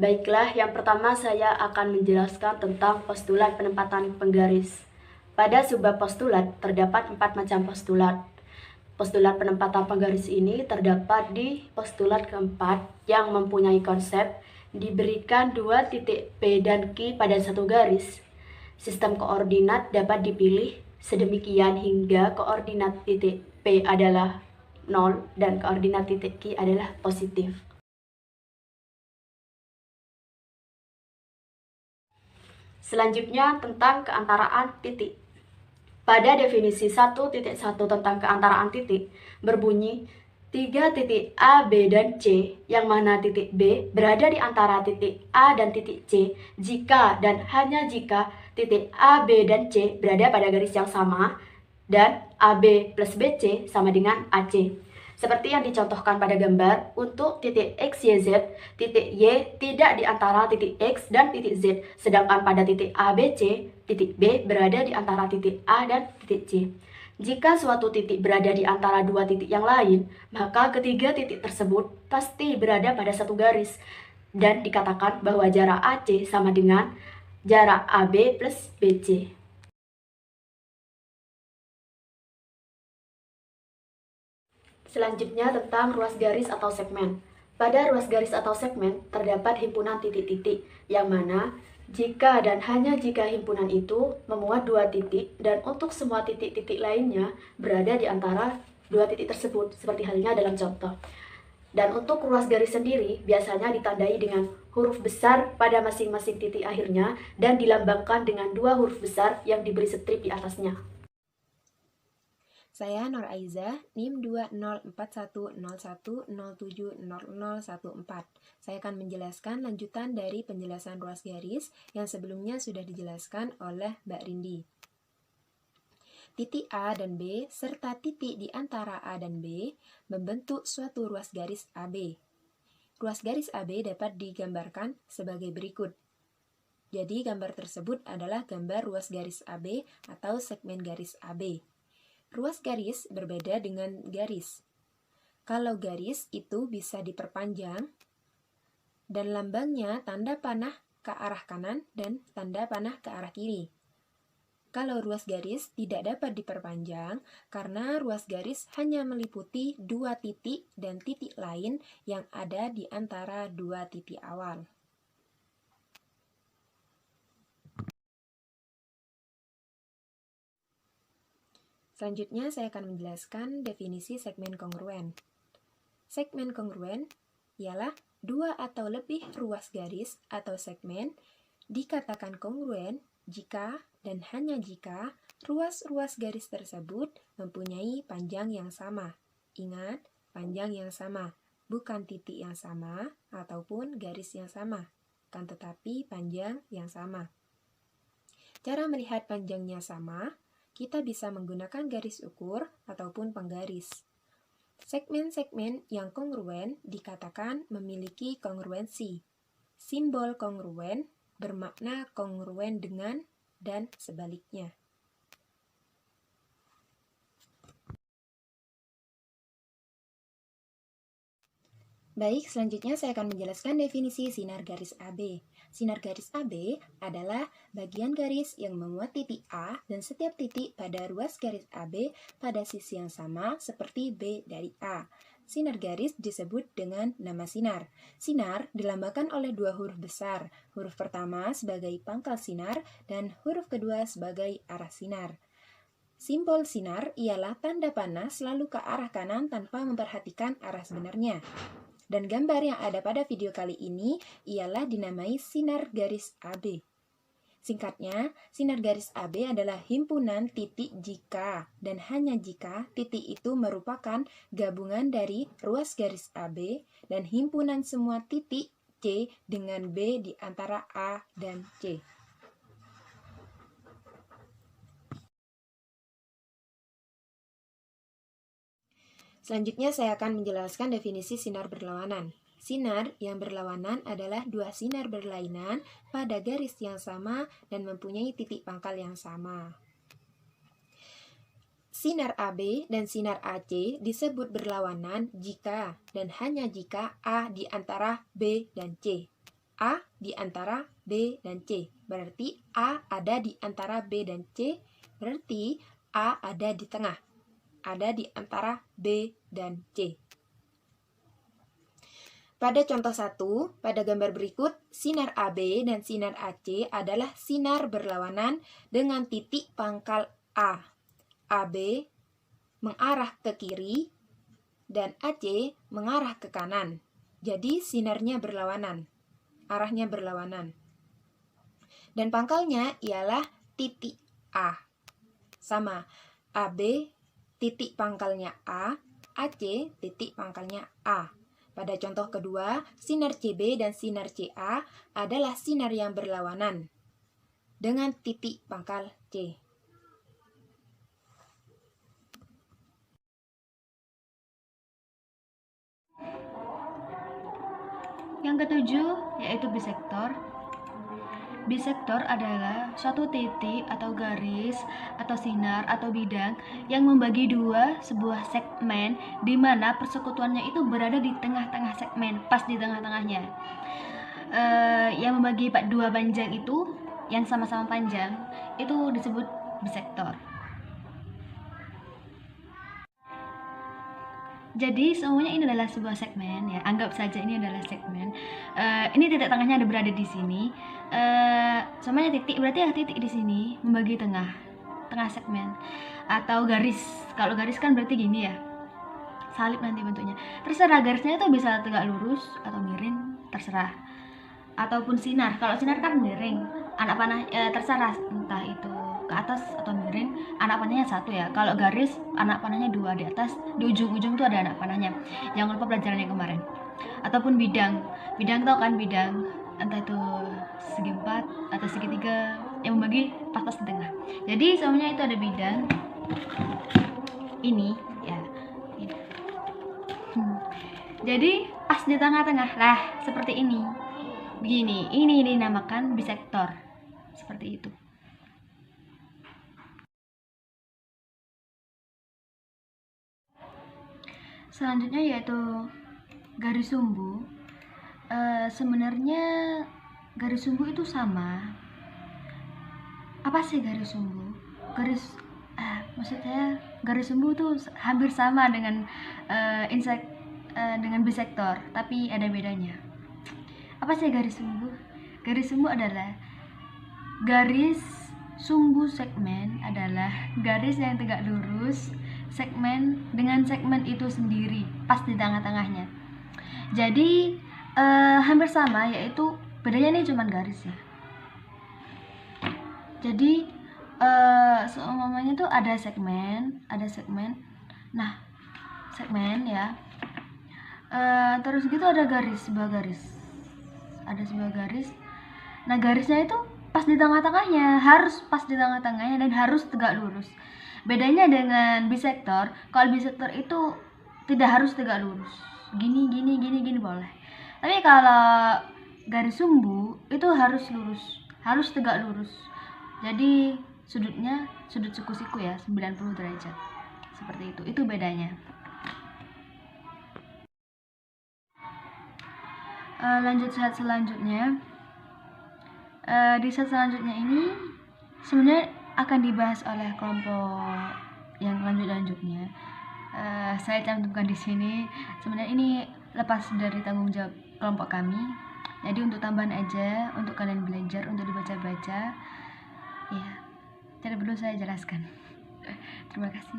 Baiklah, yang pertama saya akan menjelaskan tentang postulat penempatan penggaris. Pada sebuah postulat terdapat 4 macam postulat. Postulat penempatan penggaris ini terdapat di postulat keempat yang mempunyai konsep diberikan 2 titik P dan Q pada satu garis. Sistem koordinat dapat dipilih sedemikian hingga koordinat titik P adalah 0 dan koordinat titik Q adalah positif. Selanjutnya tentang keantaraan titik. Pada definisi 1.1 tentang keantaraan titik berbunyi 3 titik A, B, dan C, yang mana titik B berada di antara titik A dan titik C jika dan hanya jika titik A, B, dan C berada pada garis yang sama dan AB plus BC sama dengan AC. Seperti yang dicontohkan pada gambar, untuk titik X, Y, Z, titik Y tidak di antara titik X dan titik Z, sedangkan pada titik A, B, C, titik B berada di antara titik A dan titik C. Jika suatu titik berada di antara dua titik yang lain, maka ketiga titik tersebut pasti berada pada satu garis, dan dikatakan bahwa jarak AC sama dengan jarak AB plus BC. Selanjutnya tentang ruas garis atau segmen. Pada ruas garis atau segmen terdapat himpunan titik-titik, yang mana jika dan hanya jika himpunan itu memuat dua titik dan untuk semua titik-titik lainnya berada di antara dua titik tersebut, seperti halnya dalam contoh. Dan untuk ruas garis sendiri biasanya ditandai dengan huruf besar pada masing-masing titik akhirnya dan dilambangkan dengan dua huruf besar yang diberi strip di atasnya. Saya Nur Aiza, NIM 204101070014. Saya akan menjelaskan lanjutan dari penjelasan ruas garis yang sebelumnya sudah dijelaskan oleh Mbak Rindi. Titik A dan B serta titik di antara A dan B membentuk suatu ruas garis AB. Ruas garis AB dapat digambarkan sebagai berikut. Jadi gambar tersebut adalah gambar ruas garis AB atau segmen garis AB. Ruas garis berbeda dengan garis. Kalau garis itu bisa diperpanjang dan lambangnya tanda panah ke arah kanan dan tanda panah ke arah kiri. Kalau ruas garis tidak dapat diperpanjang karena ruas garis hanya meliputi dua titik dan titik lain yang ada di antara dua titik awal. Selanjutnya saya akan menjelaskan definisi segmen kongruen. Segmen kongruen ialah dua atau lebih ruas garis atau segmen dikatakan kongruen jika dan hanya jika ruas-ruas garis tersebut mempunyai panjang yang sama. Ingat, panjang yang sama, bukan titik yang sama ataupun garis yang sama, kan tetapi panjang yang sama. Cara melihat panjangnya sama, kita bisa menggunakan garis ukur ataupun penggaris. Segmen-segmen yang kongruen dikatakan memiliki kongruensi. Simbol kongruen bermakna kongruen dengan dan sebaliknya. Baik, selanjutnya saya akan menjelaskan definisi sinar garis AB. Sinar garis AB adalah bagian garis yang memuat titik A dan setiap titik pada ruas garis AB pada sisi yang sama seperti B dari A. Sinar garis disebut dengan nama sinar. Sinar dilambangkan oleh dua huruf besar, huruf pertama sebagai pangkal sinar dan huruf kedua sebagai arah sinar. Simbol sinar ialah tanda panah selalu ke arah kanan tanpa memperhatikan arah sebenarnya. Dan gambar yang ada pada video kali ini ialah dinamai sinar garis AB. Singkatnya, sinar garis AB adalah himpunan titik jika dan hanya jika titik itu merupakan gabungan dari ruas garis AB dan himpunan semua titik C dengan B di antara A dan C. Selanjutnya saya akan menjelaskan definisi sinar berlawanan. Sinar yang berlawanan adalah dua sinar berlainan pada garis yang sama dan mempunyai titik pangkal yang sama. Sinar AB dan sinar AC disebut berlawanan jika dan hanya jika A di antara B dan C. A di antara B dan C. Berarti A ada di antara B dan C, berarti A ada di tengah. Ada di antara B dan C. Pada contoh 1, pada gambar berikut, sinar AB dan sinar AC adalah sinar berlawanan dengan titik pangkal A. AB mengarah ke kiri dan AC mengarah ke kanan. Jadi sinarnya berlawanan, arahnya berlawanan. Dan pangkalnya ialah titik A. Sama, AB titik pangkalnya A, AC titik pangkalnya A. Pada contoh kedua, sinar CB dan sinar CA adalah sinar yang berlawanan dengan titik pangkal C. Yang ketujuh yaitu bisektor. Bisektor adalah suatu titik atau garis atau sinar atau bidang yang membagi dua sebuah segmen di mana persekutuannya itu berada di tengah-tengah segmen, pas di tengah-tengahnya. Yang membagi dua panjang itu, yang sama-sama panjang, itu disebut bisektor. Jadi semuanya ini adalah sebuah segmen ya, anggap saja ini adalah segmen. Ini titik tengahnya ada berada di sini. Semuanya titik, berarti ya titik di sini membagi tengah segmen atau garis. Kalau garis kan berarti gini ya, salib nanti bentuknya. Terserah garisnya itu bisa tegak lurus atau miring, terserah. Ataupun sinar. Kalau sinar kan miring, anak panah terserah entah itu ke atas atau miring, anak panahnya satu ya. Kalau garis, anak panahnya dua di atas, di ujung-ujung tuh ada anak panahnya. Jangan lupa pelajaran yang kemarin. Ataupun bidang tau kan, bidang entah itu segi 4 atau segitiga yang membagi pas-pas di tengah. Jadi semuanya itu ada bidang ini ya, ini. Jadi pas di tengah-tengah lah, seperti ini. Begini, ini dinamakan bisektor. Seperti itu. Selanjutnya yaitu garis sumbu. Sebenarnya garis sumbu itu sama. Apa sih garis sumbu? Maksudnya garis sumbu itu hampir sama dengan dengan bisektor, tapi ada bedanya. Apa sih garis sumbu? Garis sumbu adalah garis sumbu segmen adalah garis yang tegak lurus segmen dengan segmen itu sendiri pas di tengah-tengahnya. Jadi hampir sama, yaitu bedanya ini cuma garis ya. Jadi seumpamanya tuh ada segmen. Nah, segmen ya. Terus gitu ada sebuah garis. Nah, garisnya itu pas di tengah-tengahnya, harus pas di tengah-tengahnya dan harus tegak lurus. Bedanya dengan bisektor, kalau bisektor itu tidak harus tegak lurus. Gini boleh. Tapi kalau garis sumbu itu harus lurus, harus tegak lurus. Jadi sudutnya sudut siku-siku ya, 90 derajat. Seperti itu. Itu bedanya. Lanjut slide selanjutnya. Di slide selanjutnya ini sebenarnya akan dibahas oleh kelompok yang lanjutnya. Saya cantumkan di sini. Sebenarnya ini lepas dari tanggung jawab kelompok kami. Jadi untuk tambahan aja, untuk kalian belajar, untuk dibaca-baca. Ya, tidak perlu saya jelaskan. Terima kasih.